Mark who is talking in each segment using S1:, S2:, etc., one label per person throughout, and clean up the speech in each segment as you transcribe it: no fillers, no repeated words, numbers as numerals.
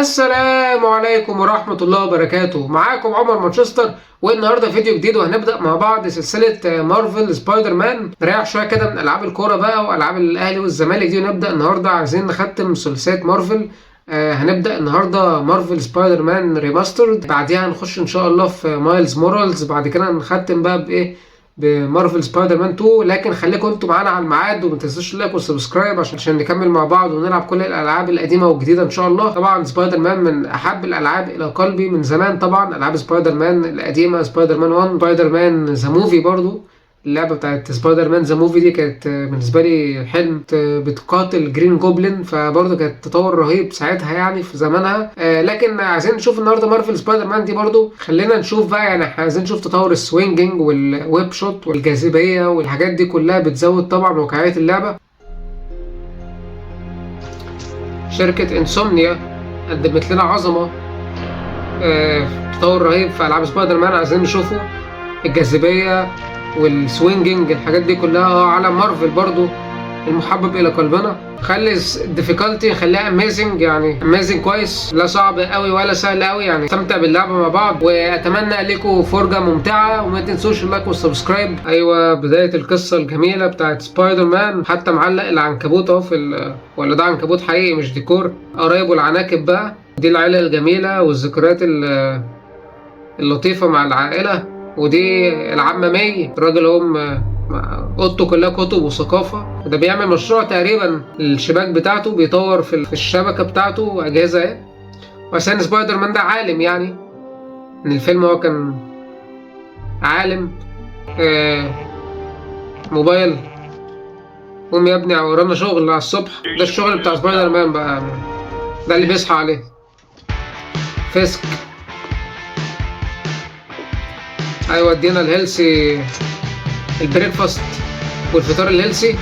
S1: السلام عليكم ورحمة الله وبركاته. معاكم عمر مانشستر، والنهارده فيديو جديد وهنبدأ مع بعض سلسلة مارفل سبايدر مان. نريح شوية كده من ألعاب الكورة بقى وألعاب الأهلي والزمالك دي، ونبدأ النهارده عايزين نختم سلسلة مارفل. هنبدأ النهارده مارفل سبايدر مان ريماسترد، بعديها هنخش إن شاء الله في مايلز مورالز، بعد كده هنختم بقى بإيه؟ بمارفل سبايدر مان 2. لكن خليكم انتوا معانا على الميعاد، وما تنسوش اللايك والسبسكرايب عشان نكمل مع بعض ونلعب كل الالعاب القديمه والجديده ان شاء الله. طبعا سبايدر مان من احب الالعاب الى قلبي من زمان، طبعا العاب سبايدر مان القديمه، سبايدر مان 1، سبايدر مان ذا موفي برضو. اللعبه بتاعت سبايدر مان ذا موفي دي كانت بالنسبه لي حلم، بتقاتل جرين جوبلin، فبرضه كانت تطور رهيب ساعتها يعني في زمانها. لكن عايزين نشوف النهارده مارفل سبايدر مان دي برضه. خلينا نشوف بقى، يعني احنا عايزين نشوف تطور السوينجينج والويب شوت والجاذبيه والحاجات دي كلها، بتزود طبعا واقعيه اللعبه. شركه انسومنيا قدمت لنا عظمه، تطور رهيب في العاب سبايدر مان. عايزين نشوفه الجاذبيه والسوينجينج، الحاجات دي كلها على مارفل برضو المحبب الى قلبنا. خلي الديفيكالتي خليها اميزنج، يعني اميزنج كويس، لا صعب قوي ولا سهل قوي، يعني استمتع باللعبه مع بعض. واتمنى لكم فرجه ممتعه، وما تنسوش اللايك والسبسكرايب. ايوه، بدايه القصه الجميله بتاعت سبايدر مان، حتى معلق العنكبوت اهو في ولا ده عنكبوت حقيقي مش ديكور. قرايبه العناكب بقى، دي العيله الجميله والذكريات اللطيفه مع العائله. ودي العمة مي، الراجل اوضته كلها كتب وثقافة، وده بيعمل مشروع تقريبا الشباك بتاعته، بيطور في الشبكة بتاعته وأجهزة ايه. وعشان سبايدر مان ده عالم، يعني ان الفيلم هو كان عالم. موبايل، قوم يا ابني ورانا شغل على الصبح. ده الشغل بتاع سبايدر مان بقى، ده اللي بيصحى عليه. فيسك، ايوه ادينا الهيلسي، البريكفاست والفطار الهيلسي.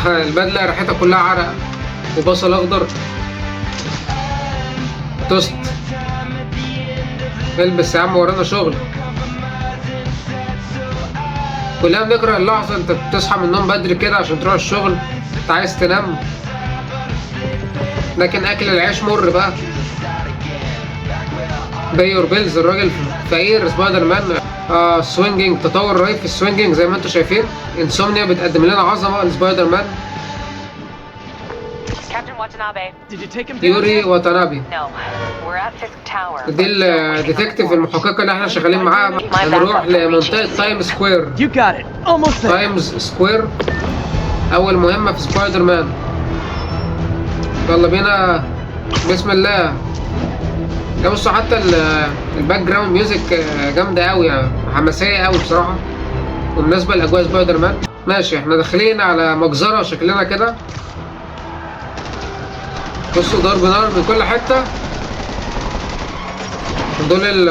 S1: البدله ريحتها كلها عرق وبصل اخضر. توست، البس يا عم ورانا شغل. كلنا بنكره اللحظه انت بتصحى من النوم بدري كده عشان تروح الشغل، انت عايز تنام، لكن اكل العيش مر بقى. بايور بيلز، الراجل فقير سبايدر مان. سوينجينج، تطور رهيب في السوينجينج زي ما انتم شايفين. انسومنيا بتقدم لنا عظمه لسبايدر مان. يوري واتانابي، دي الديتكتيف المحققه اللي احنا شغالين معاها. هنروح لمنطقه تايم سكوير. تايمز سكوير، اول مهمه في سبايدر مان. يلا بينا، بسم الله. بصوا حتى الباك جراوند ميوزك جامده قوي، يعني حماسيه قوي بصراحه، وبالنسبه لاجواء سبايدر مان. ماشي، احنا داخلين على مجزره شكلنا كده. بصوا ضرب نار من كل حته. دول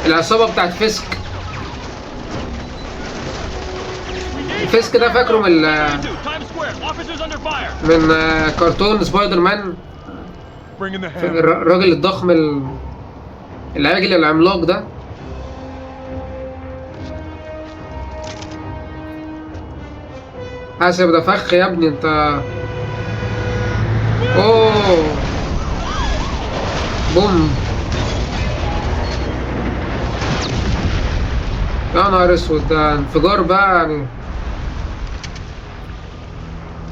S1: العصابه بتاعت فيسك. فيسك ده فاكره من كرتون سبايدر مان، الراجل الضخم العاجل العملاق ده. حاسب ده فخ يا ابني انت. اوه، بوم، يا نهار اسود، ده انفجار بقى يعني.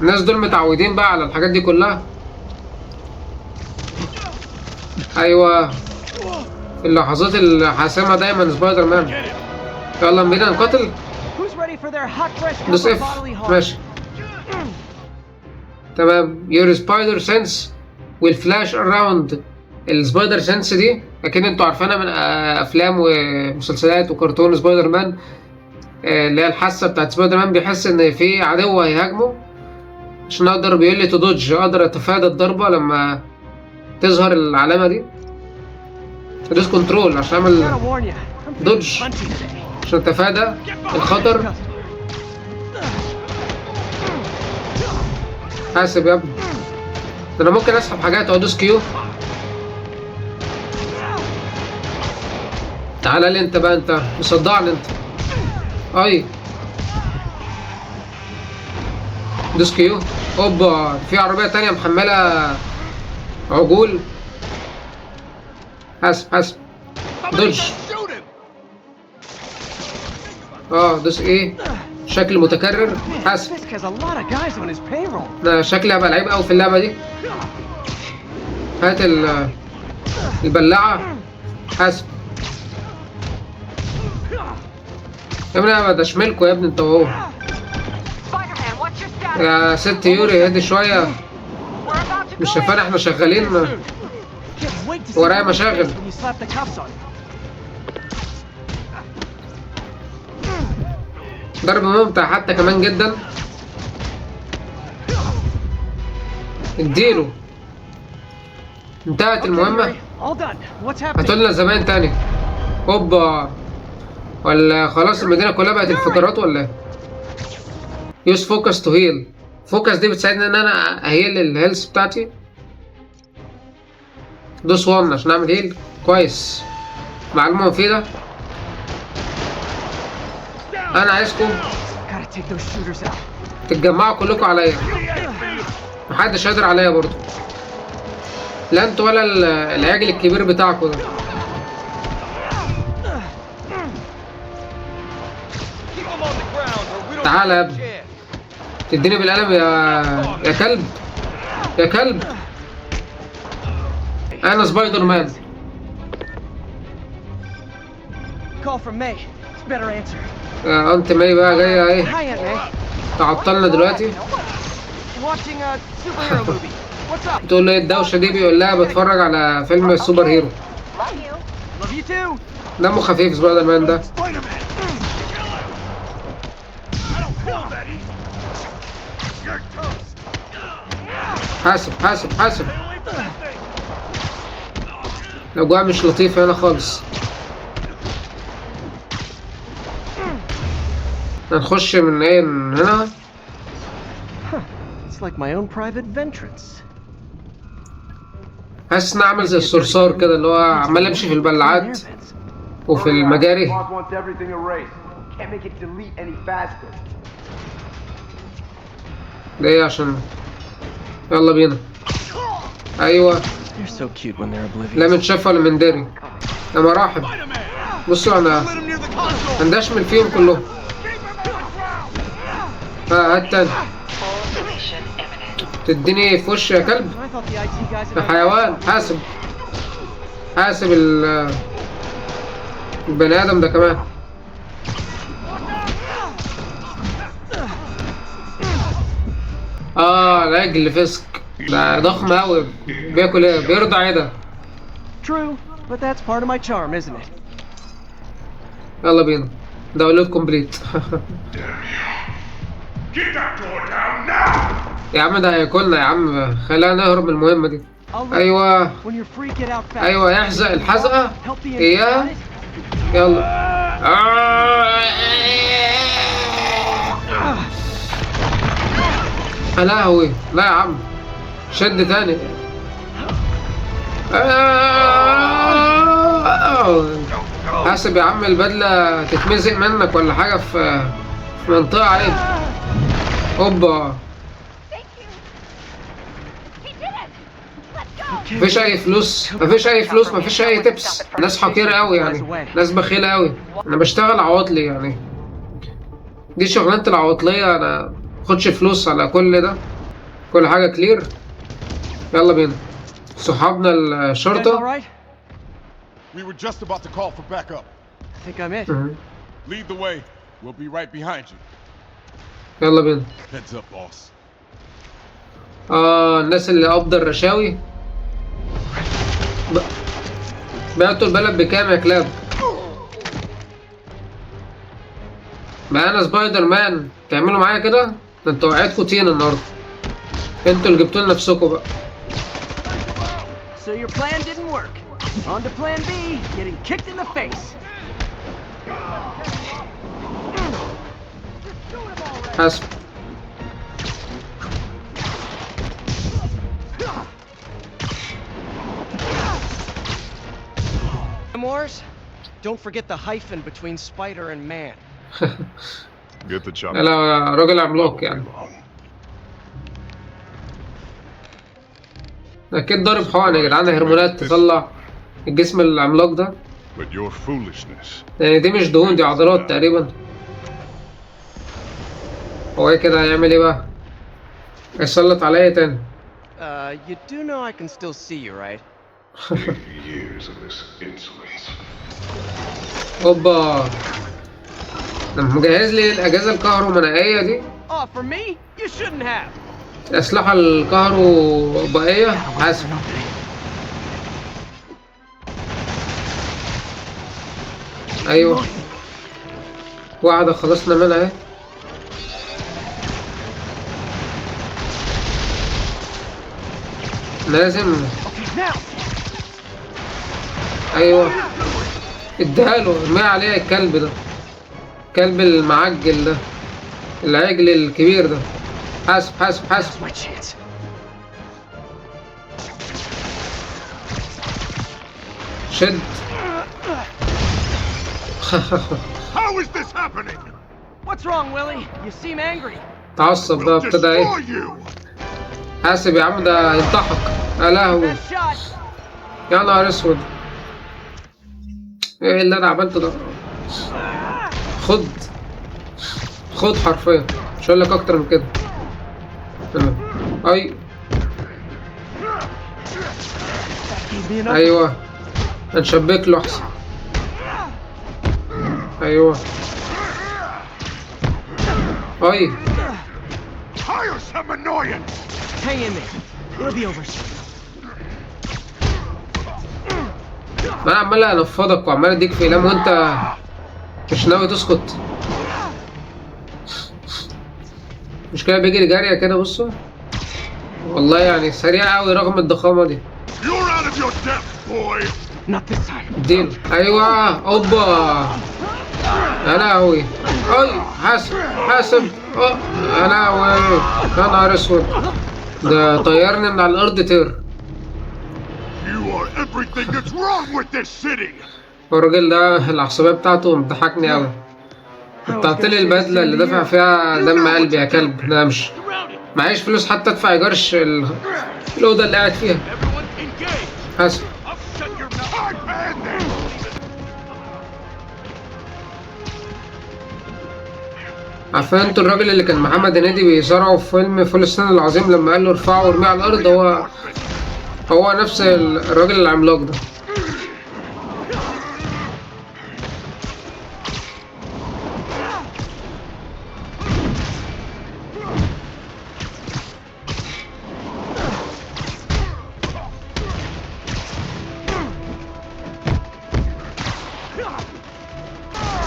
S1: الناس دول متعودين بقى على الحاجات دي كلها. ايوه، في اللحظات الحاسمة دايما سبايدر مان. يلا بينا نقاتل. دوس اف، ماشي تمام. يور سبايدر سنس والفلاش اراوند. السبايدر سنس دي اكيد انتوا عارفينها من افلام ومسلسلات وكرتون سبايدر مان، اللي هي الحاسة بتاعت سبايدر مان، بيحس ان في عدو هيهاجمه عشان اقدر، بيقول لي تدوج، اقدر اتفادى الضربة لما تظهر العلامة دي. ادوس كنترول عشان اعمل دوج، عشان اتفادى الخطر. حاسب يا ابني، ده انا ممكن اسحب حاجات وادوس كيو. تعالى لي انت بقى، انت مصدعني انت. اي دوس كيو. اوبا، في عربية تانية محملة عجول. حاسب دوج. دوس ايه؟ شكل متكرر. حاسب. ده شكلي هبقى لعيب قوي في اللعبة دي. هات البلاعة. حاسب. يا ابني انا بدشملكوا يا ابني انت وهو. يا ست يوري هدي شوية. مش شايفان احنا شغالين؟ ورايا مشاغل. ضرب ممتع حتى كمان جدا. اديله. انتهت المهمة. هاتولنا زمان تاني. هوبا. ولا خلاص المدينة كلها بقت انفجارات ولا ايه؟ يوز فوكس تو هيل. فوكس دي بتساعدني ان انا اهيل الهيلث بتاعتي. دوس 1 عشان اعمل هيل. كويس. معلومة مفيدة. انا عايزكم تتجمعوا كلكم عليا. محدش قادر عليا برضو. لا انتوا ولا العجل الكبير بتاعكم ده. تعالى يا ابني. تديني بالقلم يا كلب. يا كلب. انا سبايدر مان. انت ماي بقى جايه ايه؟ تعطلنا دلوقتي. بتقول له ايه الدوشه دي؟ بيقول لها بتفرج على فيلم السوبر هيرو. دمه خفيف سبايدر مان ده. حاسب. الاجواء مش لطيفه هنا خالص. هنخش من ايه؟ من هنا. حاسس اني اعمل زي الصرصار كده اللي هو عمال امشي في البلعات وفي المجاري. ده ايه عشان؟ يلا بينا. ايوه. لا متشاف ولا من داري. يا مراحب. بصوا انا هندشمل فيهم كلهم. هات تاني. تديني في وش يا كلب. يا حيوان. حاسب البني ادم ده كمان. العجل فسك ده ضخم اوي. بياكل ايه؟ بيرضع ايه ده؟ يلا بينا. داونلود كومبليت. يا عم ده هياكلنا يا عم. خلينا نهرب من المهمة دي. ايوه يحزق الحزقة. اياه. يلا. يا لهوي. لا يا عم. شد تاني. حاسب يا عم البدلة تتمزق منك ولا حاجة في منطقة عيب. هوبا. مفيش اي فلوس. مفيش اي تبس. ناس حقيرة اوي يعني. ناس بخيلة اوي. انا بشتغل عواطلي يعني. دي شغلانة العواطلية. انا ماخدش فلوس على كل ده. كل حاجة كلير. يلا بينا. صحابنا الشرطة.
S2: We were just about to call for backup.
S3: I think I'm it.
S2: Lead the way. We'll be right behind you.
S1: يلا بينا.
S2: Heads up, boss.
S1: الناس اللي قبض الرشاوي. بعتوا البلد بكام يا كلاب؟ بقى انا سبايدر مان تعملوا معايا كده؟ ده انتوا وقعتكوا طين النهارده. انتوا اللي جبتوا لنفسكوا بقى.
S3: So your plan didn't work. On to plan B, getting kicked in the face.
S1: حسب.
S3: Morse, don't forget the hyphen between spider and man.
S2: Get the chopper.
S1: لا راجل عملاق يعني. اكيد ضارب حقن يا جدعان، هرمونات تطلع الجسم العملاق ده.
S2: But your foolishness.
S1: يعني دي مش دهون، دي عضلات تقريبا. هو ايه كده هيعمل ايه بقى؟ هيسلط عليا تاني.
S3: You do know I can still see you, right?
S2: Years of this insolence.
S1: اوبا، ده مجهز لي الاجهزه الكهرومناعيه دي،
S3: Oh, for me? You shouldn't have.
S1: الاسلحه الكهربائيه. حاسب. ايوه، واحده خلصنا منها اهي. لازم.
S3: Okay, now.
S1: ايوه، اديهاله، ارميها عليه الكلب ده، الكلب المعجل ده، العجل الكبير ده. حاسب حاسب حاسب.
S3: My chance.
S1: شد.
S2: How is this happening?
S3: What's wrong, Willie? You seem angry.
S1: تعصب ده ابتدى ايه.
S2: Destroy you.
S1: حاسب يا عم، ده هينطحك. يا لهوي،
S3: Best shot.
S1: يا نهار اسود، ايه اللي انا عملته ده. خد خد حرفيا، مش هقول لك اكتر من كده. اي
S3: Gave me enough.
S1: ايوه، هنشبك له احسن. ايوه اي
S2: Hire some annoyance.
S3: Hang in there. It'll be over soon.
S1: انا عمال انفضك وعمال اديك في اقلام وانت مش ناوي تسكت. مش كده بيجري جاريه كده، بصوا والله يعني سريع قوي رغم الضخامه دي.
S2: You're out of your depth, boy.
S3: Not this time.
S1: اديله. ايوه، اوبا، يا لهوي. اي حاسب حاسب. يا لهوي، يا نهار اسود، ده طيرني من على الارض طير.
S2: You are everything that's wrong with this city.
S1: الراجل ده العصبيه بتاعته مضحكني قوي. قطعت لي البدله اللي دافع فيها دم قلبي يا كلب. لا مش معيش فلوس حتى ادفع ايجار الاوضه اللي قاعد فيها.
S2: Everyone engage.
S1: حاسب.
S2: I'll shut your mouth. I banned them.
S1: عارفين انتوا الراجل اللي كان محمد هنيدي بيصارعه في فيلم فول الصين العظيم لما قال له ارفعه وارميه على الارض؟ هو نفس الراجل العملاق ده.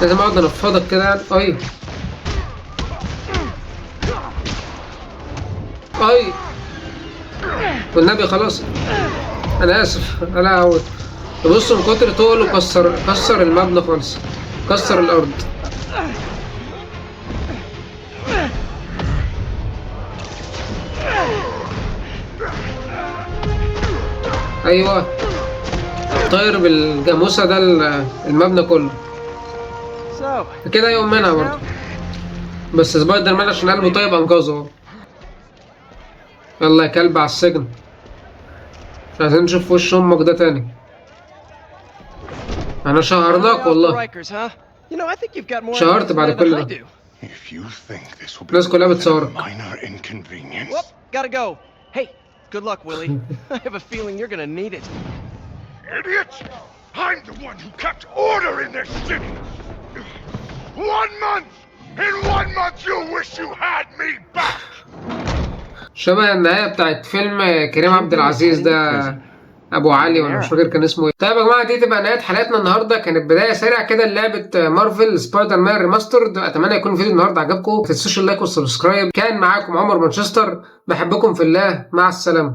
S1: لازم اقعد انفضك كده يعني. اي اي والنبي خلاص، انا اسف. انا هو بص، من كتر طوله كسر المبنى خالص، كسر الارض. ايوه، طاير بالجاموسه ده المبنى كله.
S3: So,
S1: كده يوم منها برضه، بس سبايدر مان عشان قلبه طيب انقذه. يلا يا كلب على السجن، مش عايزين نشوف وش امك ده تاني. انا شهرناك والله،
S3: You know, I think you've got more
S1: شهرت بعد
S3: than
S1: كل
S3: I
S1: ده.
S3: do.
S2: If you think this will be
S1: الناس كلها
S2: more than a
S1: بتصورك.
S2: minor inconvenience.
S3: Whoop, gotta go. Hey, good luck, Willie. I have a feeling you're gonna need it.
S2: Idiots! I'm the one who kept order in this city. 1 month! In 1 month you'll wish you had me back!
S1: شبه النهاية بتاعت فيلم كريم عبد العزيز ده، ابو علي ولا مش فاكر كان اسمه ايه. طيب يا جماعه، دي تبقى نهايه حلقتنا النهارده. كانت بدايه سريعه كده للعبه مارفل سبايدر مان ريماسترد. اتمنى يكون الفيديو النهارده عجبكم. ما تنسوش اللايك والسبسكرايب. كان معاكم عمر مانشستر، بحبكم في الله، مع السلامه.